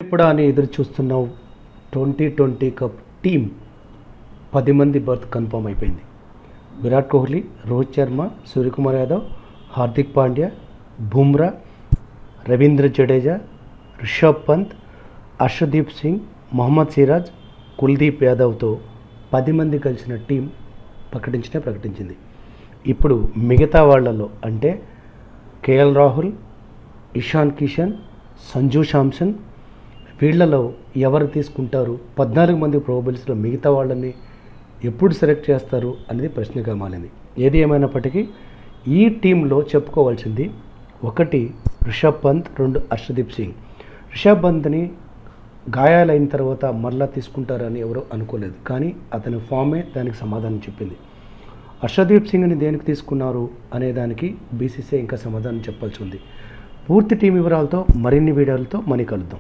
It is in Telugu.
ఎప్పుడెప్పుడా అని ఎదురు చూస్తున్నావు 2020 కప్ టీం 10 మంది బర్త్ కన్ఫర్మ్ అయిపోయింది. విరాట్ కోహ్లీ, రోహిత్ శర్మ, సూర్యకుమార్ యాదవ్, హార్దిక్ పాండ్యా, బుమ్రా, రవీంద్ర జడేజా, రిషబ్ పంత్, అర్షదీప్ సింగ్, మొహమ్మద్ సిరాజ్, కుల్దీప్ యాదవ్తో 10 మంది కలిసిన టీం ప్రకటించింది. ఇప్పుడు మిగతా వాళ్ళలో అంటే కేఎల్ రాహుల్, ఇషాన్ కిషన్, సంజు శాంసన్ వీళ్లలో ఎవరు తీసుకుంటారు, 14 మంది ప్రోబబుల్స్లో మిగతా వాళ్ళని ఎప్పుడు సెలెక్ట్ చేస్తారు అనేది ప్రశ్నగా మారింది. ఏది ఏమైనప్పటికీ ఈ టీంలో చెప్పుకోవాల్సింది 1 రిషబ్ పంత్, 2 అర్షదీప్ సింగ్. రిషబ్ పంత్ని గాయాలైన తర్వాత మరలా తీసుకుంటారని ఎవరో అనుకోలేదు, కానీ అతని ఫామే దానికి సమాధానం చెప్పింది. అర్షదీప్ సింగ్ని దేనికి తీసుకున్నారు అనే దానికి బీసీసీఐ ఇంకా సమాధానం చెప్పాల్సి ఉంది. పూర్తి టీం వివరాలతో మరిన్ని వీడియోలతో మళ్ళీ కలుద్దాం.